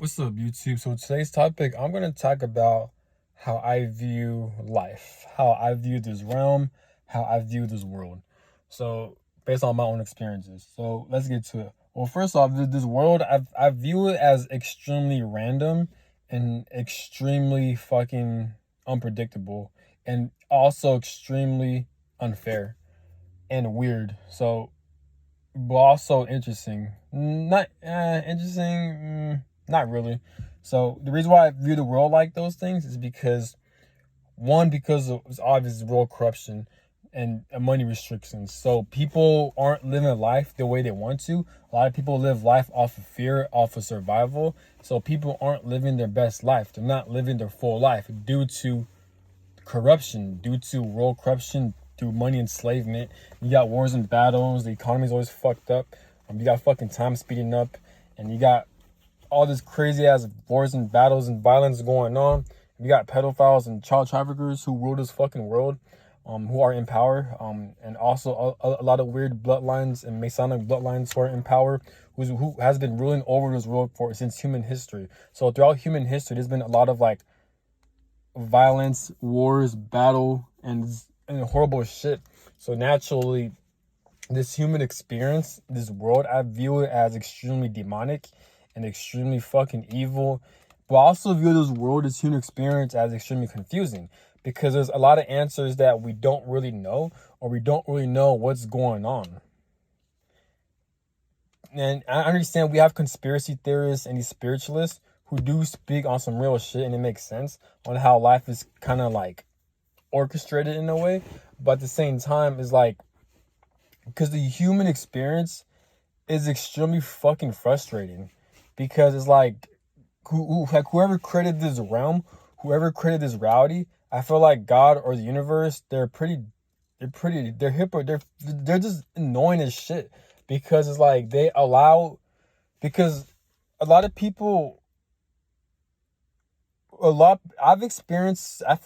What's up, YouTube? So today's topic, I'm going to talk about how I view life, how I view this realm, how I view this world. So based on my own experiences. So let's get to it. Well, first off, this world, I view it as extremely random and extremely fucking unpredictable and also extremely unfair and weird. So but also interesting. Not interesting, not really. So the reason why I view the world like those things is because one, because of, it's obvious world corruption and money restrictions. So people aren't living life the way they want to. A lot of people live life off of fear, off of survival. So people aren't living their best life. They're not living their full life due to corruption, due to world corruption, through money enslavement. You got wars and battles. The economy's always fucked up. You got fucking time speeding up, and you got all this crazy ass wars and battles and violence going on. You got pedophiles and child traffickers who rule this fucking world, who are in power, and also a lot of weird bloodlines and Masonic bloodlines who are in power, who has been ruling over this world for since human history. So throughout human history, there's been a lot of like violence, wars, battle, and horrible shit. So naturally, this human experience, this world, I view it as extremely demonic and extremely fucking evil. But I also view this world, this human experience, as extremely confusing because there's a lot of answers that we don't really know, or we don't really know what's going on. And I understand we have conspiracy theorists and these spiritualists who do speak on some real shit, and it makes sense on how life is kind of like orchestrated in a way. But at the same time, it's like, because the human experience is extremely fucking frustrating, because it's like, whoever created this realm, whoever created this reality, I feel like God or the universe, they're just annoying as shit, because it's like they allow, because a lot of people, I feel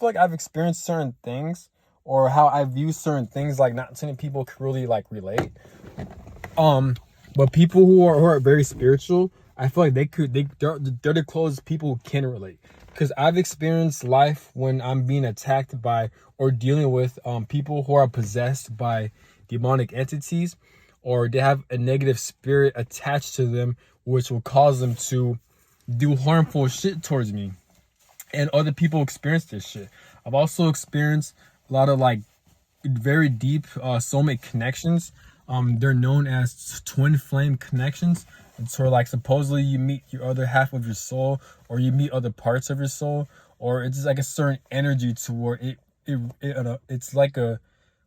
like I've experienced certain things, or how I view certain things, like not certain people can really like relate. But people who are very spiritual, I feel like they're the closest people who can relate. Because I've experienced life when I'm being attacked by or dealing with people who are possessed by demonic entities, or they have a negative spirit attached to them, which will cause them to do harmful shit towards me. And other people experience this shit. I've also experienced a lot of like very deep soulmate connections. They're known as twin flame connections. It's where like supposedly you meet your other half of your soul, or you meet other parts of your soul, or it's just like a certain energy toward it's like a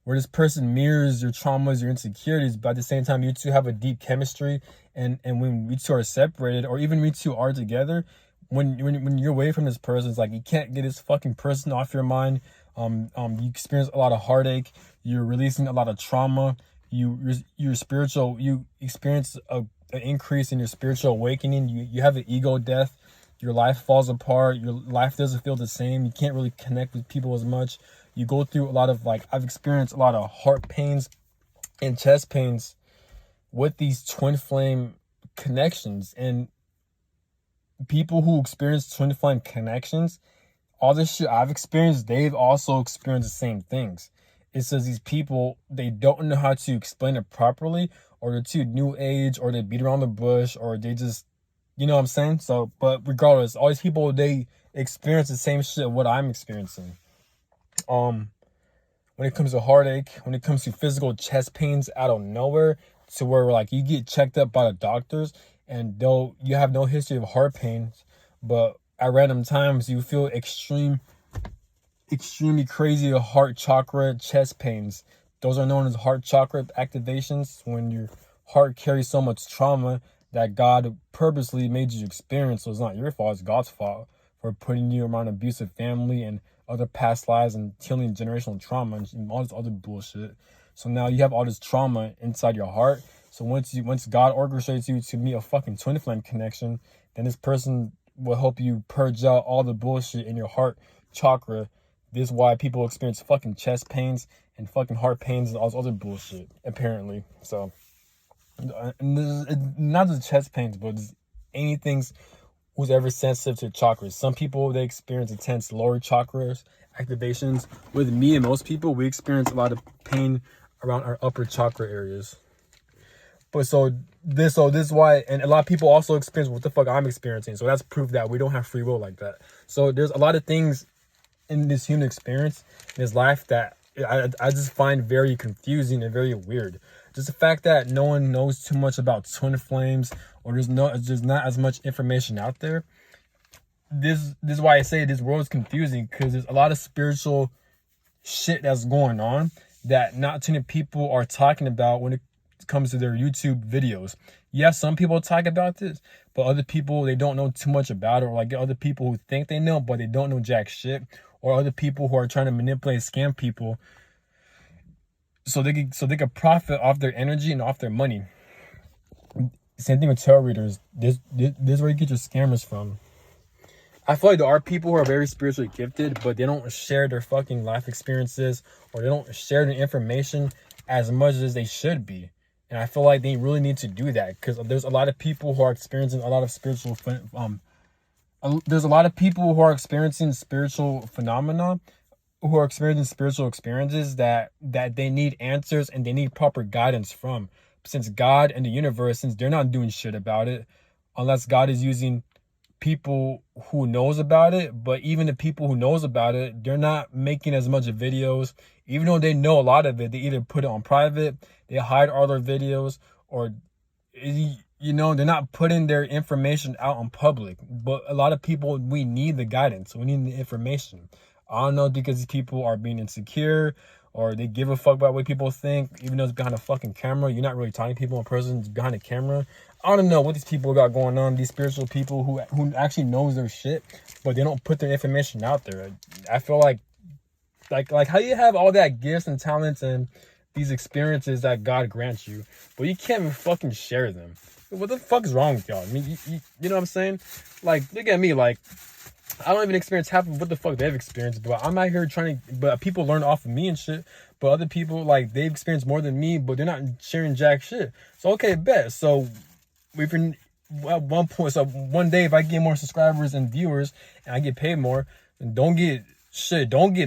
where this person mirrors your traumas, your insecurities, but at the same time you two have a deep chemistry, and when we two are separated, or even we two are together, when you're away from this person, it's like you can't get this fucking person off your mind. You experience a lot of heartache. You're releasing a lot of trauma. Your spiritual, you experience an increase in your spiritual awakening. You have an ego death. Your life falls apart. Your life doesn't feel the same. You can't really connect with people as much. You go through a lot of like, I've experienced a lot of heart pains and chest pains with these twin flame connections. And people who experience twin flame connections, all this shit I've experienced, they've also experienced the same things. It says these people, they don't know how to explain it properly, or they're too new age, or they beat around the bush, or they just, you know what I'm saying? So, but regardless, all these people, they experience the same shit what I'm experiencing. Um, when it comes to heartache, when it comes to physical chest pains out of nowhere, to where like you get checked up by the doctors, and though you have no history of heart pains, but at random times you feel extremely crazy heart chakra chest pains. Those are known as heart chakra activations, when your heart carries so much trauma that God purposely made you experience. So it's not your fault, it's God's fault for putting you around abusive family and other past lives and healing generational trauma and all this other bullshit. So now you have all this trauma inside your heart. So once God orchestrates you to meet a fucking twin flame connection, then this person will help you purge out all the bullshit in your heart chakra. This is why people experience fucking chest pains and fucking heart pains and all this other bullshit, apparently. So, and this is, not just chest pains, but just anything who's ever sensitive to chakras. Some people, they experience intense lower chakras activations. With me and most people, we experience a lot of pain around our upper chakra areas. But so this is why, and a lot of people also experience what the fuck I'm experiencing. So that's proof that we don't have free will like that. So there's a lot of things in this human experience, in this life, that I just find very confusing and very weird. Just the fact that no one knows too much about twin flames, or there's not as much information out there. This is why I say this world is confusing, because there's a lot of spiritual shit that's going on that not too many people are talking about when it comes to their YouTube videos. Yes, some people talk about this, but other people, they don't know too much about it, or like other people who think they know but they don't know jack shit, or other people who are trying to manipulate, scam people so they could profit off their energy and off their money. Same thing with tarot readers. This is where you get your scammers from. I feel like there are people who are very spiritually gifted, but they don't share their fucking life experiences, or they don't share the information as much as they should be. And I feel like they really need to do that, because there's a lot of people who are experiencing a lot of spiritual there's a lot of people who are experiencing spiritual phenomena, who are experiencing spiritual experiences that they need answers and they need proper guidance from. Since God and the universe, since they're not doing shit about it, unless God is using people who knows about it. But even the people who knows about it, they're not making as much videos. Even though they know a lot of it, they either put it on private, they hide all their videos, or they're not putting their information out on public. But a lot of people, we need the guidance, we need the information. I don't know, because these people are being insecure, or they give a fuck about what people think, even though it's behind a fucking camera. You're not really talking to people in person, it's behind a camera. I don't know what these people got going on, these spiritual people who actually knows their shit, but they don't put their information out there. I feel like how you have all that gifts and talents and these experiences that God grants you, but you can't even fucking share them. What the fuck is wrong with y'all? I mean, you know what I'm saying? Like, look at me, like, I don't even experience half of what the fuck they've experienced, but I'm out here but people learn off of me and shit. But other people, like, they've experienced more than me, but they're not sharing jack shit. So, okay, bet. So, we've been at one point, so one day if I get more subscribers and viewers and I get paid more, then don't get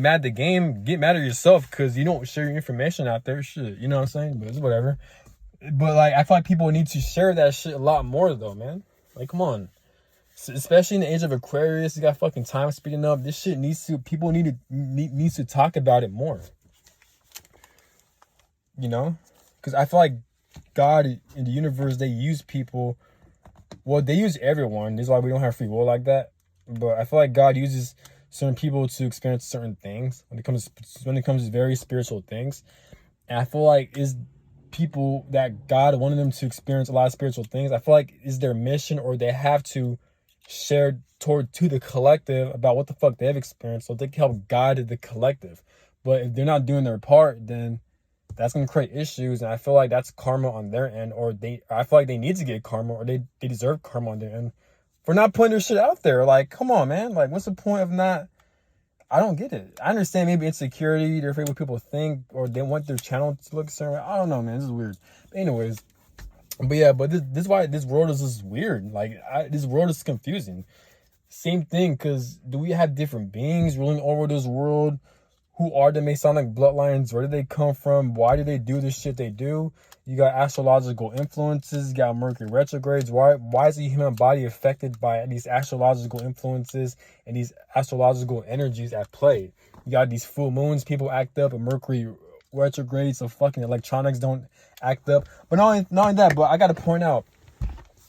mad at the game, get mad at yourself because you don't share your information out there. Shit, you know what I'm saying? But it's whatever. But like, I feel like people need to share that shit a lot more though, man. Like, come on. Especially in the age of Aquarius, you got fucking time speeding up. This shit people need to talk about it more. You know? Because I feel like God in the universe, they use people. Well, they use everyone. This is why we don't have free will like that. But I feel like God uses certain people to experience certain things when it comes to very spiritual things. And I feel like is people that God wanted them to experience a lot of spiritual things, I feel like is their mission, or they have to share to the collective about what the fuck they've experienced so they can help guide the collective. But if they're not doing their part, then that's going to create issues, and I feel like that's karma on their end, or I feel like they need to get karma, or they deserve karma on their end for not putting their shit out there. Like, come on, man. Like, what's the point of not? I don't get it. I understand maybe insecurity, they're afraid what people think, or they want their channel to look a certain way. I don't know, man. This is weird. But anyways, this is why this world is just weird. Like, this world is confusing. Same thing, because do we have different beings ruling over this world? Who are the Masonic bloodlines? Where do they come from? Why do they do this shit they do? You got astrological influences. You got Mercury retrogrades. Why is the human body affected by these astrological influences and these astrological energies at play? You got these full moons. People act up, and Mercury retrogrades, so fucking electronics don't act up. But not only that, but I got to point out,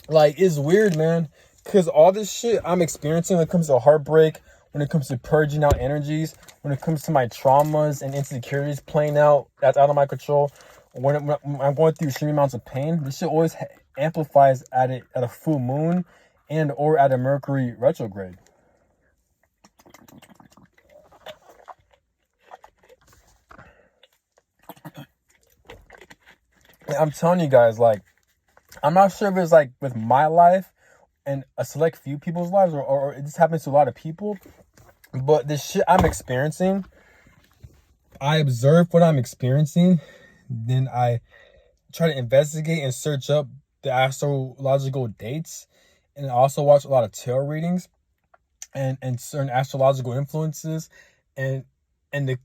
like, it's weird, man. Because all this shit I'm experiencing when it comes to heartbreak, when it comes to purging out energies, when it comes to my traumas and insecurities playing out, that's out of my control. When I'm going through extreme amounts of pain, this shit always amplifies at a full moon and or at a Mercury retrograde. And I'm telling you guys, like, I'm not sure if it's like with my life and a select few people's lives, or it just happens to a lot of people. But the shit I'm experiencing, I observe what I'm experiencing, then I try to investigate and search up the astrological dates, And I also watch a lot of tarot readings and certain astrological influences and and the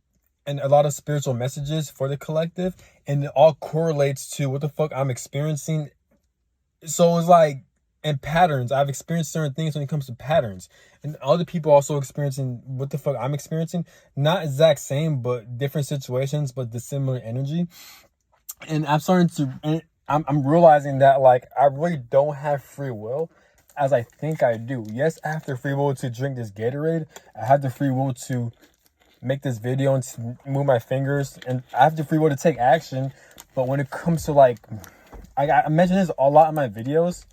and a lot of spiritual messages for the collective, and it all correlates to what the fuck I'm experiencing. So it's like, and patterns. I've experienced certain things when it comes to patterns, and other people also experiencing what the fuck I'm experiencing. Not exact same, but different situations, but the similar energy. And I'm starting to, and I'm realizing that like I really don't have free will as I think I do. Yes, I have the free will to drink this Gatorade. I have the free will to make this video and to move my fingers, and I have the free will to take action. But when it comes to like, I mention this a lot in my videos,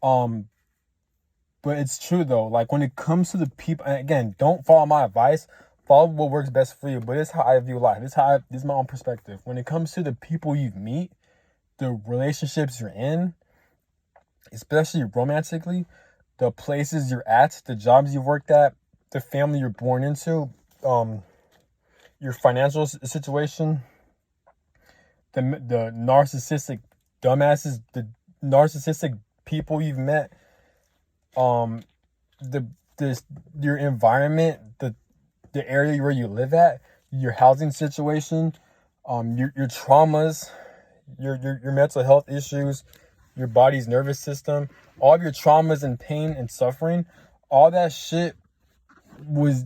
but it's true though. Like when it comes to the people, and again, don't follow my advice. Follow what works best for you. But it's how I view life. This is my own perspective. When it comes to the people you meet, the relationships you're in, especially romantically, the places you're at, the jobs you've worked at, the family you're born into, your financial situation, the narcissistic dumbasses, the narcissistic people you've met, the your environment, the area where you live at, your housing situation, your traumas, your mental health issues, your body's nervous system, all of your traumas and pain and suffering, all that shit was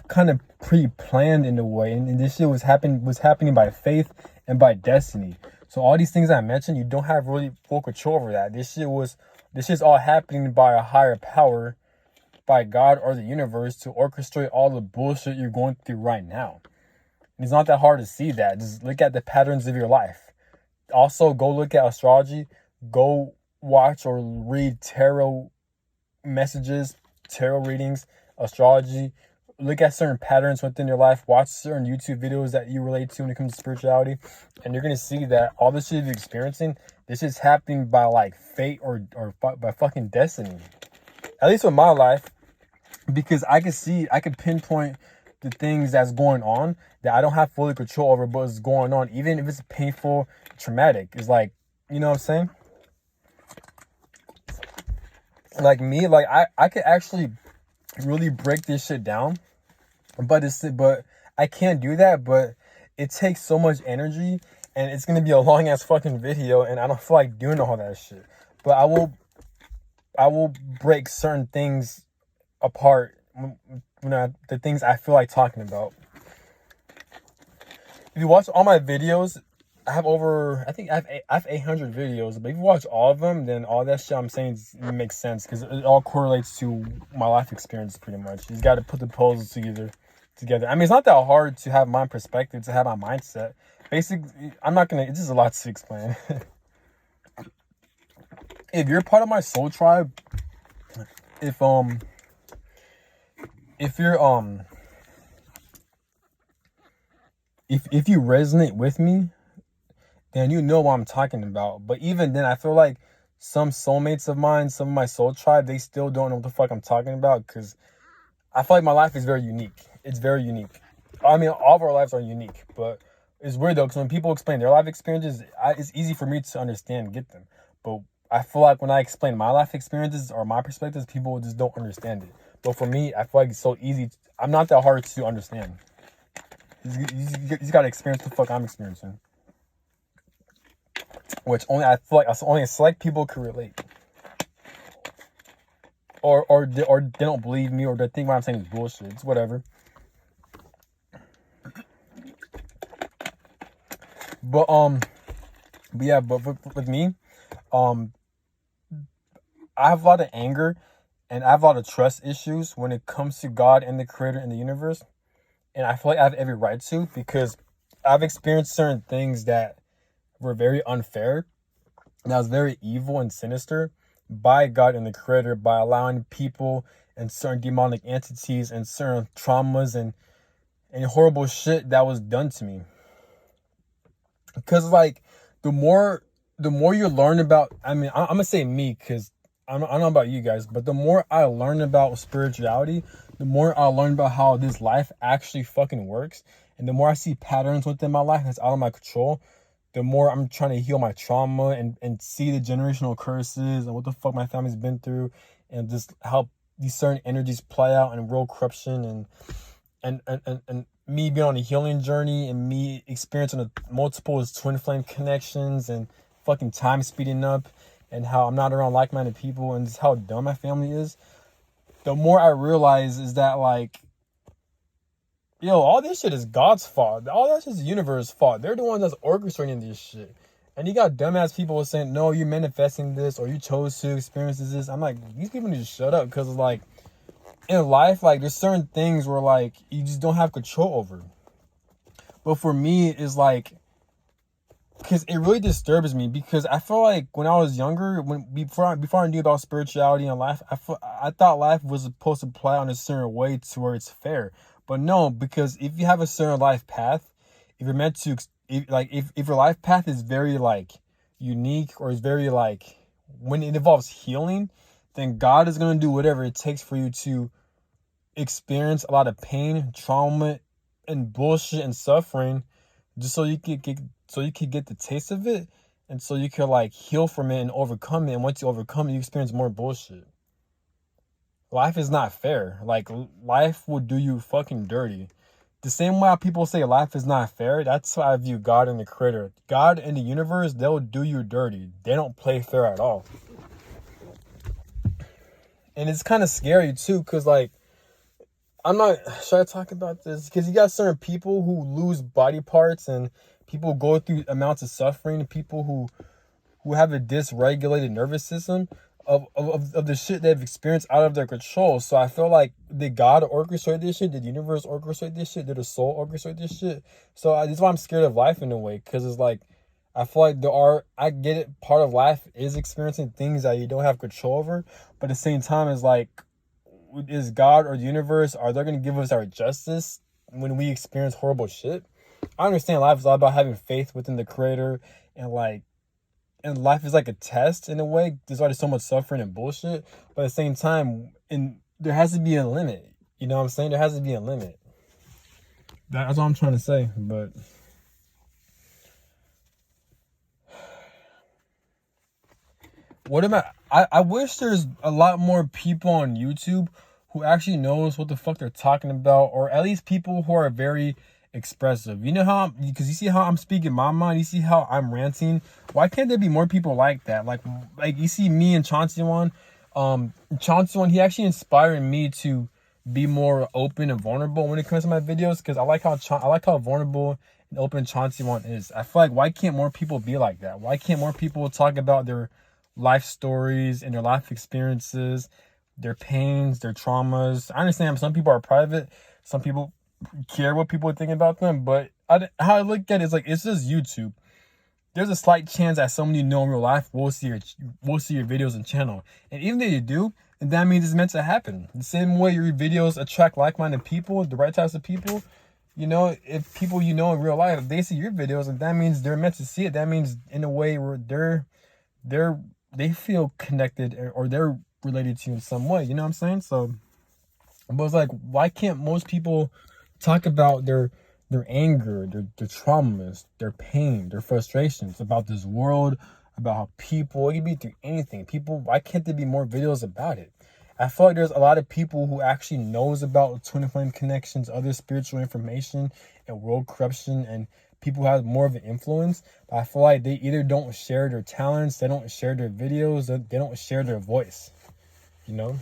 kind of pre-planned in a way, and this shit was happening by faith and by destiny. So all these things I mentioned, you don't have really full control over that. This shit's all happening by a higher power, by God or the universe, to orchestrate all the bullshit you're going through right now. And it's not that hard to see that. Just look at the patterns of your life. Also, go look at astrology. Go watch or read tarot messages, tarot readings, astrology. Look at certain patterns within your life. Watch certain YouTube videos that you relate to when it comes to spirituality. And you're going to see that all this shit you're experiencing, this is happening by like fate or by fucking destiny. At least with my life, because I can pinpoint the things that's going on that I don't have fully control over, but it's going on, even if it's painful, traumatic. It's like, you know what I'm saying? Like me, like I could actually really break this shit down, but I can't do that. But it takes so much energy, and it's gonna be a long ass fucking video, and I don't feel like doing all that shit. But I will break certain things apart the things I feel like talking about. If you watch all my videos, I have 800 videos, but if you watch all of them, then all that shit I'm saying makes sense, because it all correlates to my life experience pretty much. You just got to put the puzzles together. I mean, it's not that hard to have my perspective, to have my mindset. Basically, it's just a lot to explain. If you're part of my soul tribe, if you resonate with me, then you know what I'm talking about. But even then, I feel like some soulmates of mine, some of my soul tribe, they still don't know what the fuck I'm talking about, because I feel like my life is very unique. It's very unique. I mean, all of our lives are unique, but it's weird though, because when people explain their life experiences, it's easy for me to understand and get them. But I feel like when I explain my life experiences or my perspectives, people just don't understand it. But for me, I feel like it's so easy. I'm not that hard to understand. You just gotta experience the fuck I'm experiencing, which I feel like only a select people can relate, or they don't believe me, or they think what I'm saying is bullshit. It's whatever. But with me, I have a lot of anger, and I have a lot of trust issues when it comes to God and the Creator and the universe. And I feel like I have every right to, because I've experienced certain things that were very unfair, and that was very evil and sinister by God and the Creator, by allowing people and certain demonic entities and certain traumas and horrible shit that was done to me. Because like the more you learn about, I mean, I'm gonna say me, because I don't know about you guys, but the more I learn about spirituality, the more I learn about how this life actually fucking works, and the more I see patterns within my life that's out of my control, the more I'm trying to heal my trauma and see the generational curses and what the fuck my family's been through, and just how these certain energies play out in world corruption, and me being on a healing journey, and me experiencing multiple twin flame connections, and fucking time speeding up, and how I'm not around like-minded people, and just how dumb my family is. The more I realize is that, like, yo, all this shit is God's fault. All that shit is the universe's fault. They're the ones that's orchestrating this shit. And you got dumbass people saying, no, you're manifesting this, or you chose to experience this. I'm like, these people need to shut up, because, like, in life, like, there's certain things where, like, you just don't have control over. But for me, it's like, because it really disturbs me, because I feel like when I was younger, before I knew about spirituality and life, I thought life was supposed to play on a certain way to where it's fair. But no, because if you have a certain life path, if you're meant to, if your life path is very, like, unique, or is very, like, when it involves healing, then God is going to do whatever it takes for you to experience a lot of pain, trauma, and bullshit and suffering, just so you could get the taste of it, and so you could, like, heal from it and overcome it. And once you overcome it, you experience more bullshit. Life is not fair. Like, life will do you fucking dirty. The same way how people say life is not fair, that's how I view God and the creator. God and the universe, they'll do you dirty. They don't play fair at all. And it's kind of scary too, because, like, should I talk about this? Because you got certain people who lose body parts, and people go through amounts of suffering, people who have a dysregulated nervous system of the shit they've experienced out of their control. So I feel like, did God orchestrate this shit? Did the universe orchestrate this shit? Did the soul orchestrate this shit? So that's why I'm scared of life in a way, because it's like, I feel like I get it, part of life is experiencing things that you don't have control over, but at the same time, it's like, is God or the universe, are they going to give us our justice when we experience horrible shit? I understand life is all about having faith within the creator, and life is like a test in a way. There's already so much suffering and bullshit, but at the same time, there has to be a limit. You know what I'm saying? There has to be a limit. That's all I'm trying to say. But what am I wish there's a lot more people on YouTube who actually knows what the fuck they're talking about, or at least people who are very expressive. You know how, because you see how I'm speaking my mind, you see how I'm ranting. Why can't there be more people like that? Like you see me and Chauncey One. Chauncey One, he actually inspired me to be more open and vulnerable when it comes to my videos, because I like how vulnerable and open Chauncey One is. I feel like, why can't more people be like that? Why can't more people talk about their life stories and their life experiences, their pains, their traumas? I understand some people are private, some people care what people think about them, but how I look at it is like, it's just YouTube. There's a slight chance that somebody you know in real life will see your videos and channel, and even if you do, and that means it's meant to happen. The same way your videos attract like-minded people, the right types of people. You know, if people you know in real life, if they see your videos, and that means they're meant to see it. That means in a way where they feel connected, or they're related to you in some way. You know what I'm saying? So, but it's like, why can't most people talk about their anger, their traumas, their pain, their frustrations about this world, about how people, it could be through anything. People, why can't there be more videos about it? I feel like there's a lot of people who actually knows about twin flame connections, other spiritual information, and world corruption, and people who have more of an influence. But I feel like they either don't share their talents, they don't share their videos, they don't share their voice, you know?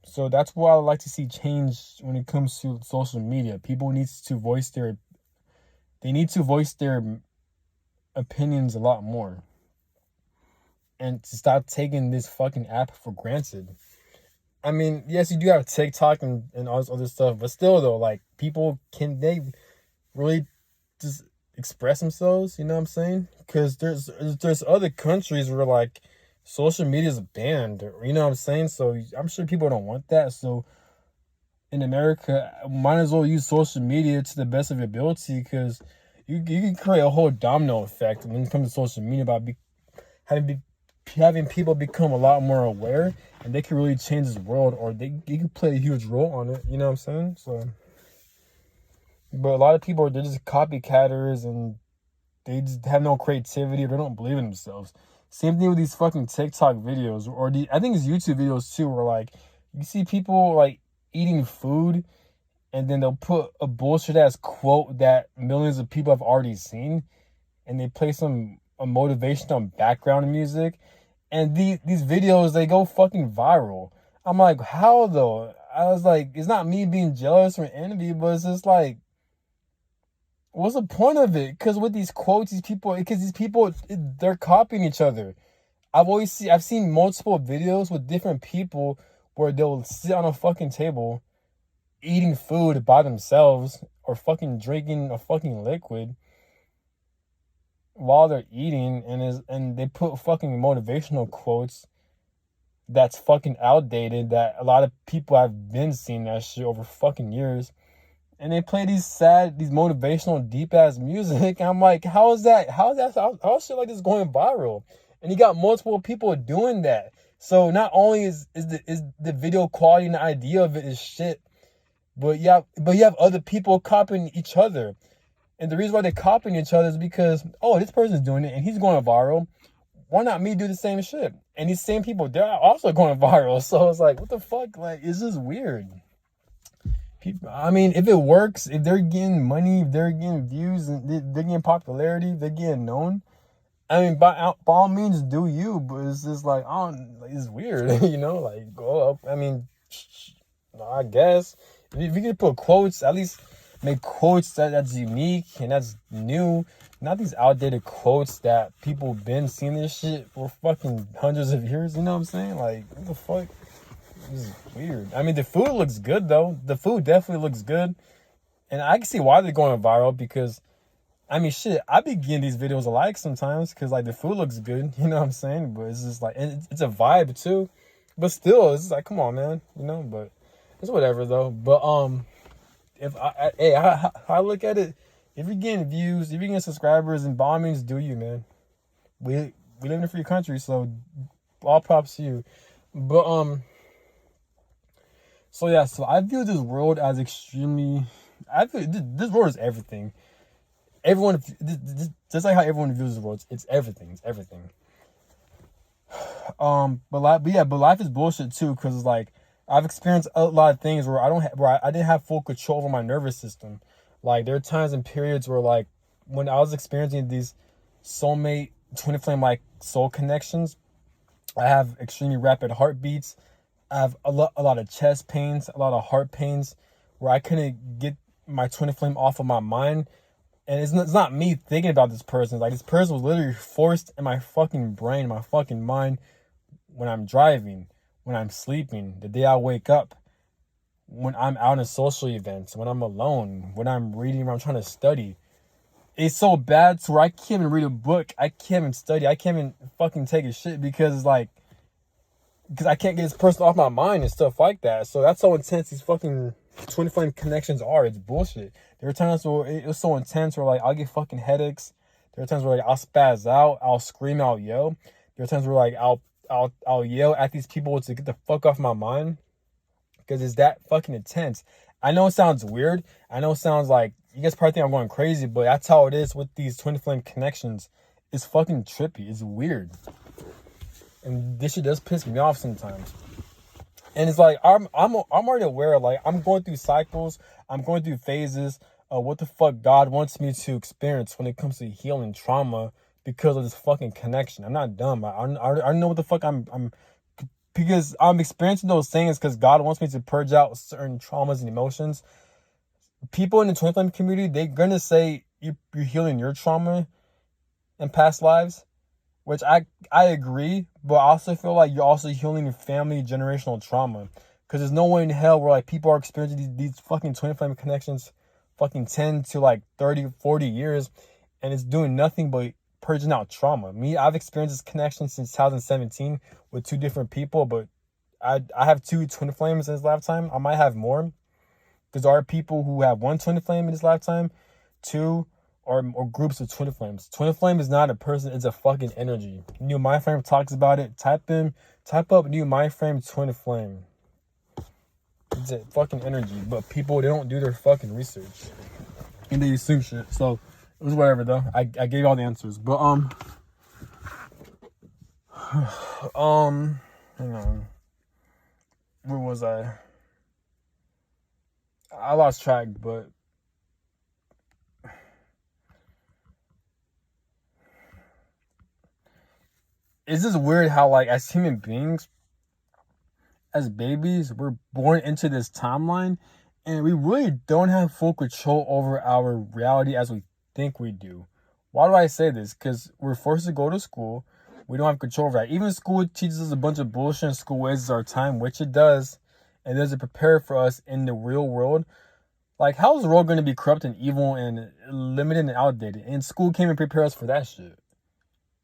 So that's what I would like to see change when it comes to social media. People need to voice their opinions a lot more, and to stop taking this fucking app for granted. I mean, yes, you do have TikTok and all this other stuff, but still though, like, people, can they really just express themselves? You know what I'm saying? Because there's other countries where, like, social media is banned, you know what I'm saying? So I'm sure people don't want that. So in America, might as well use social media to the best of your ability, because you can create a whole domino effect when it comes to social media by having people become a lot more aware, and they can really change this world, or you can play a huge role on it. You know what I'm saying? So, but a lot of people, they're just copycatters, and they just have no creativity, or they don't believe in themselves. Same thing with these fucking TikTok videos, or I think it's YouTube videos too, where like you see people like eating food, and then they'll put a bullshit ass quote that millions of people have already seen, and they play a motivational background music, and these videos, they go fucking viral. I'm like, how though? I was like, it's not me being jealous or envy, but it's just like, what's the point of it? Because with these quotes, these people, they're copying each other. I've seen multiple videos with different people where they'll sit on a fucking table eating food by themselves, or fucking drinking a fucking liquid while they're eating, and they put fucking motivational quotes that's fucking outdated, that a lot of people have been seeing that shit over fucking years, and they play these motivational deep ass music. I'm like, how is shit like this going viral? And you got multiple people doing that. So not only is the video quality and the idea of it is shit, but you have other people copying each other. And the reason why they're copying each other is because, oh, this person's doing it and he's going viral. Why not me do the same shit? And these same people, they're also going viral. So it's like, what the fuck? Like, it's just weird. People, I mean, if it works, if they're getting money, if they're getting views, and they're getting popularity, they're getting known, I mean, by all means, do you. But it's just like, it's weird, you know? Like, go up. I mean, I guess if you can put quotes, at least make quotes that's unique and that's new. Not these outdated quotes that people been seeing this shit for fucking hundreds of years. You know what I'm saying? Like, what the fuck? This is weird. I mean, the food looks good though. The food definitely looks good, and I can see why they're going viral, because, I mean, shit, I be getting these videos a like sometimes because, like, the food looks good. You know what I'm saying? But it's just like, it's a vibe too. But still, it's just like, come on, man. You know. But it's whatever though. But if I look at it, if you're getting views, if you're getting subscribers, and by all means, do you, man. We live in a free country, so all props to you. But so yeah, so I view this world as extremely. I feel this world is everything. Everyone, just like how everyone views the world, it's everything. It's everything. But life is bullshit too, because it's like, I've experienced a lot of things where I didn't have full control over my nervous system. Like, there are times and periods where, like, when I was experiencing these soulmate, twin flame like soul connections, I have extremely rapid heartbeats. I have a lot of chest pains, a lot of heart pains, where I couldn't get my twin flame off of my mind. And it's not me thinking about this person. Like, this person was literally forced in my fucking brain, my fucking mind, when I'm driving, when I'm sleeping, the day I wake up, when I'm out in social events, when I'm alone, when I'm reading, when I'm trying to study. It's so bad to where I can't even read a book. I can't even study. I can't even fucking take a shit, because it's like, because I can't get this person off my mind and stuff like that. So that's how intense these fucking twin flame connections are. It's bullshit. There are times where it was so intense where, like, I'll get fucking headaches. There are times where, like, I'll spaz out, I'll scream, I'll yell. There are times where, like, I'll yell at these people to get the fuck off my mind, because it's that fucking intense. I know it sounds weird. I know it sounds like, you guys probably think I'm going crazy, but that's how it is with these twin flame connections. It's fucking trippy. It's weird. And this shit does piss me off sometimes. And it's like, I'm already aware, like, I'm going through cycles, I'm going through phases of what the fuck God wants me to experience when it comes to healing trauma because of this fucking connection. I'm not dumb. I know what the fuck I'm because I'm experiencing those things because God wants me to purge out certain traumas and emotions. People in the twin flame community, they're gonna say you're healing your trauma in past lives, which I agree, but I also feel like you're also healing your family generational trauma, because there's no way in hell where, like, people are experiencing these fucking twin flame connections fucking 10 to like 30, 40 years, and it's doing nothing but purging out trauma. Me, I've experienced this connection since 2017 with 2 different people, but I have 2 twin flames in this lifetime. I might have more, because there are people who have 1 twin flame in this lifetime, 2 or groups of twin flames. Twin flame is not a person, it's a fucking energy. New Mind Frame talks about it. Type up New Mind Frame twin flame. It's a fucking energy, but people, they don't do their fucking research, and they assume shit. So It was whatever though. I gave all the answers, but hang on. Where was I? I lost track, but it's just weird how like as human beings, as babies, we're born into this timeline, and we really don't have full control over our reality as we think we do. Why do I say this? Because we're forced to go to school. We don't have control over that. Even school teaches us a bunch of bullshit, and school wastes our time, which it does, and doesn't prepare for us in the real world. Like, how is the world going to be corrupt and evil and limited and outdated? And school can't even prepare us for that shit.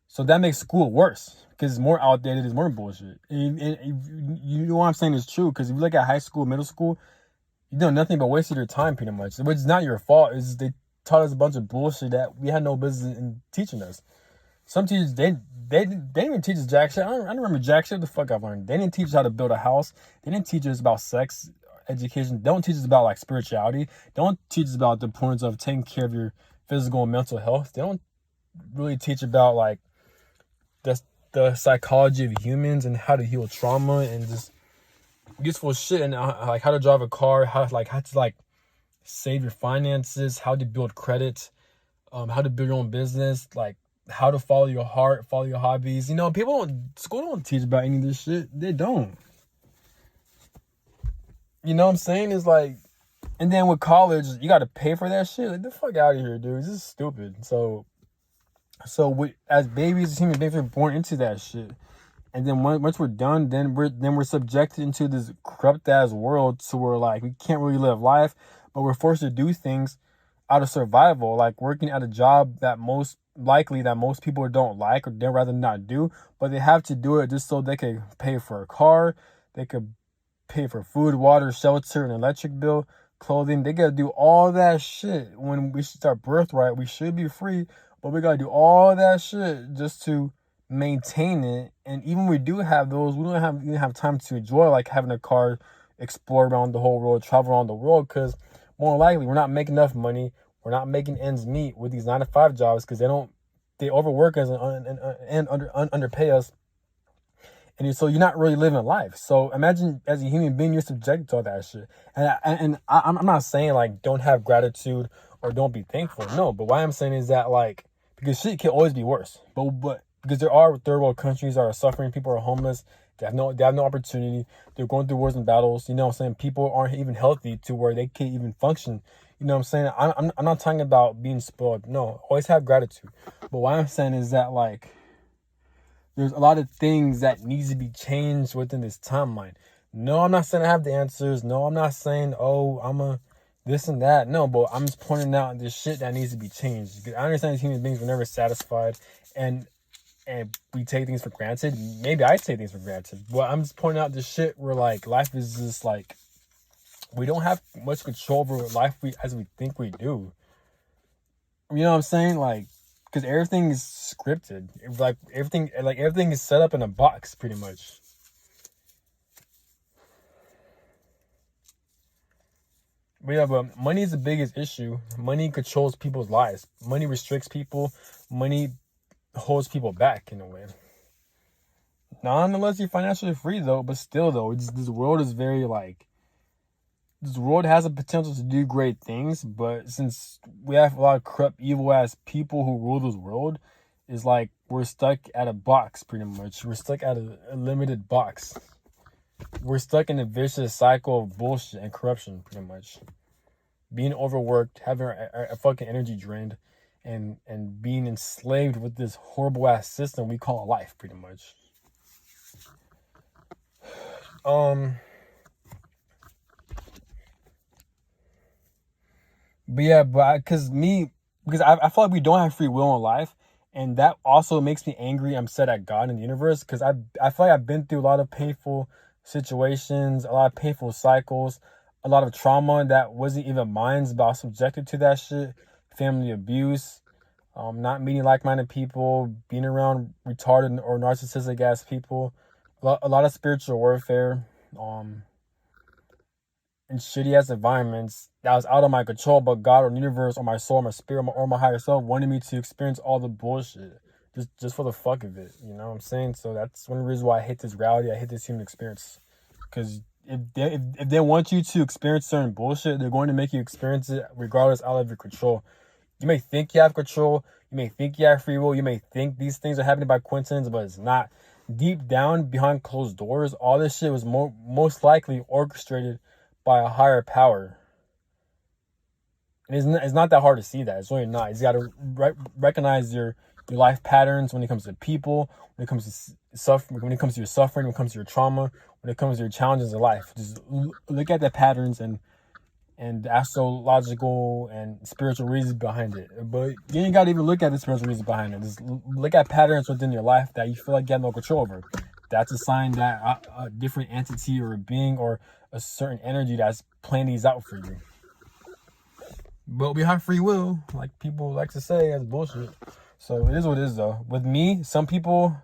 So that makes school worse because it's more outdated, it's more bullshit. And you know what I'm saying is true, because if you look at high school, middle school, you know nothing but wasted your time pretty much, which is not your fault. It's just they taught us a bunch of bullshit that we had no business in teaching us. Some teachers, they didn't even teach us jack shit. I don't remember jack shit. What the fuck I've learned. They didn't teach us how to build a house. They didn't teach us about sex education. They don't teach us about like spirituality. They don't teach us about the importance of taking care of your physical and mental health. They don't really teach about like the psychology of humans and how to heal trauma and just useful shit, and like how to drive a car, how to like save your finances, how to build credit, how to build your own business, like how to follow your heart, follow your hobbies. You know, school don't teach about any of this shit. They don't. You know what I'm saying? It's like, and then with college, you got to pay for that shit. Like, the fuck out of here, dude. This is stupid. So we, as babies, as human beings, we're born into that shit, and then once we're done, then we're subjected into this corrupt ass world. So we're like, we can't really live life, but we're forced to do things out of survival, like working at a job that most people don't like or they'd rather not do, but they have to do it just so they can pay for a car, they could pay for food, water, shelter, an electric bill, clothing. They gotta do all that shit. When we should start birthright, we should be free, but we gotta do all that shit just to maintain it. And even when we do have those, we don't even have time to enjoy like having a car, explore around the whole world, travel around the world, because more likely we're not making enough money. We're not making ends meet with these 9-to-5 jobs because they overwork us and underpay us. And so you're not really living life. So imagine as a human being, you're subjected to all that shit. I'm not saying like don't have gratitude or don't be thankful. No, but what I'm saying is that like, because shit can always be worse. But because there are third world countries that are suffering, people are homeless, they have no opportunity, they're going through wars and battles. You know what I'm saying? People aren't even healthy to where they can't even function. You know what I'm saying? I'm not talking about being spoiled. No, always have gratitude. But what I'm saying is that like, there's a lot of things that needs to be changed within this timeline. No, I'm not saying I have the answers. No, I'm not saying, oh, I'm a this and that. No, but I'm just pointing out this shit that needs to be changed. Because I understand as human beings, we're never satisfied, and we take things for granted. Maybe I take things for granted. But I'm just pointing out this shit where like life is just like, we don't have much control over life as we think we do. You know what I'm saying? Like, because everything is scripted. Everything is set up in a box, pretty much. But yeah, but money is the biggest issue. Money controls people's lives. Money restricts people. Money holds people back in a way. Not unless you're financially free though, but still though, this world is very like, this world has the potential to do great things, but since we have a lot of corrupt, evil ass people who rule this world, it's like we're stuck at a box pretty much. We're stuck at a limited box. We're stuck in a vicious cycle of bullshit and corruption pretty much. Being overworked, having our fucking energy drained, and being enslaved with this horrible ass system we call life pretty much. But yeah, because I feel like we don't have free will in life, and that also makes me angry. I'm upset at God and the universe, because I feel like I've been through a lot of painful situations, a lot of painful cycles, a lot of trauma that wasn't even mine, but I was subjected to that shit. Family abuse, not meeting like-minded people, being around retarded or narcissistic ass people, a lot of spiritual warfare, in shitty ass environments that was out of my control, but God or the universe or my soul or my spirit or my higher self wanted me to experience all the bullshit just for the fuck of it. You know what I'm saying? So that's one of the reasons why I hate this reality. I hate this human experience. Because if they want you to experience certain bullshit, they're going to make you experience it regardless out of your control. You may think you have control. You may think you have free will. You may think these things are happening by coincidence, but it's not. Deep down, behind closed doors, all this shit was most likely orchestrated by a higher power. And it's not that hard to see that. It's really not. You got to recognize your life patterns when it comes to people, when it comes to suffering, when it comes to your suffering, when it comes to your trauma, when it comes to your challenges in life. Just look at the patterns and astrological and spiritual reasons behind it. But you ain't got to even look at the spiritual reasons behind it. Just look at patterns within your life that you feel like you have no control over. That's a sign that a different entity or a being or a certain energy that's playing these out for you. But we have free will, like people like to say, that's bullshit. So it is what it is, though. With me, some people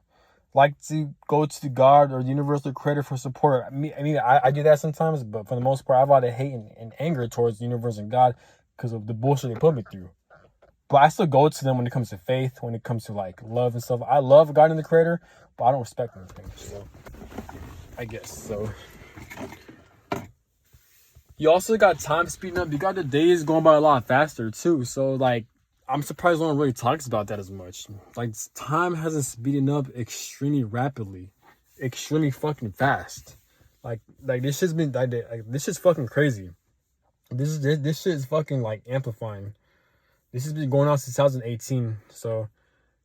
like to go to God or the universal creator for support. I do that sometimes, but for the most part, I have a lot of hate and anger towards the universe and God because of the bullshit they put me through. But I still go to them when it comes to faith, when it comes to like love and stuff. I love God and the creator, but I don't respect anything. So I guess so. You also got time speeding up. You got the days going by a lot faster too. So like, I'm surprised no one really talks about that as much. Like, time hasn't speeding up extremely rapidly, extremely fucking fast. Like this shit's been like this shit's fucking crazy. This shit is fucking like amplifying. This has been going on since 2018. So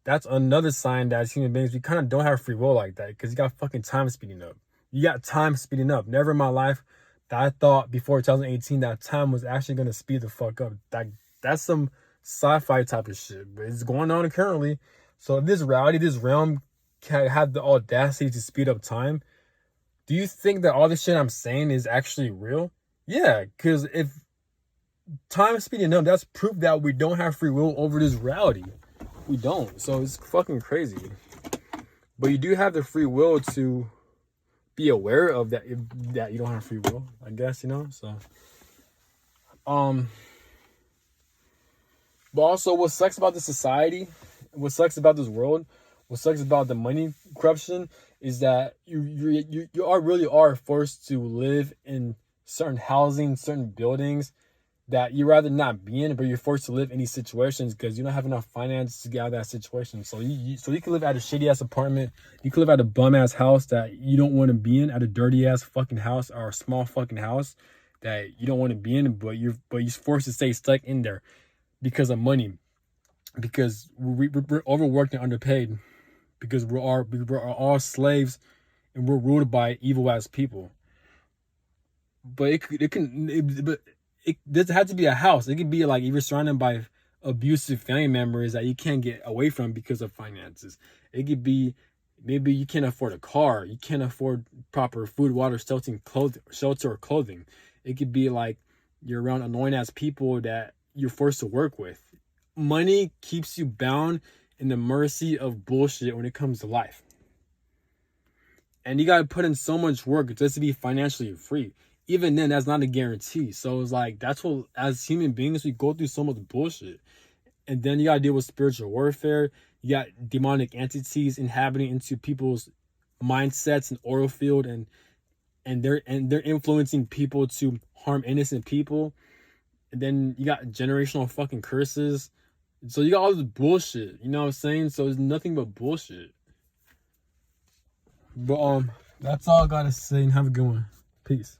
that's another sign that as human beings we kind of don't have free will like that because you got fucking time speeding up. You got time speeding up. Never in my life that I thought before 2018 that time was actually gonna speed the fuck up. That's some sci-fi type of shit, but it's going on currently. So if this reality, this realm can have the audacity to speed up time, do you think that all this shit I'm saying is actually real? Yeah, because if time is speeding up, that's proof that we don't have free will over this reality. We don't. So it's fucking crazy. But you do have the free will to be aware of that, that you don't have free will, I guess, you know? So but also what sucks about the society, what sucks about this world, what sucks about the money corruption is that you really are forced to live in certain housing, certain buildings that you rather not be in, but you're forced to live in these situations because you don't have enough finance to get out of that situation. So you can live at a shitty ass apartment, you can live at a bum ass house that you don't want to be in, at a dirty ass fucking house or a small fucking house that you don't want to be in, but you're forced to stay stuck in there because of money, because we're overworked and underpaid, because we're all slaves and we're ruled by evil ass people. But it doesn't have to be a house. It could be like you're surrounded by abusive family members that you can't get away from because of finances. It could be maybe you can't afford a car, you can't afford proper food, water, shelter, or clothing. It could be like you're around annoying ass people that you're forced to work with. Money keeps you bound in the mercy of bullshit when it comes to life. And you gotta put in so much work just to be financially free. Even then, that's not a guarantee. So it's like, that's what, as human beings, we go through so much bullshit. And then you gotta deal with spiritual warfare. You got demonic entities inhabiting into people's mindsets and oil field, and they're influencing people to harm innocent people. And then you got generational fucking curses. So you got all this bullshit, you know what I'm saying? So it's nothing but bullshit. But that's all I gotta say, and have a good one. Peace.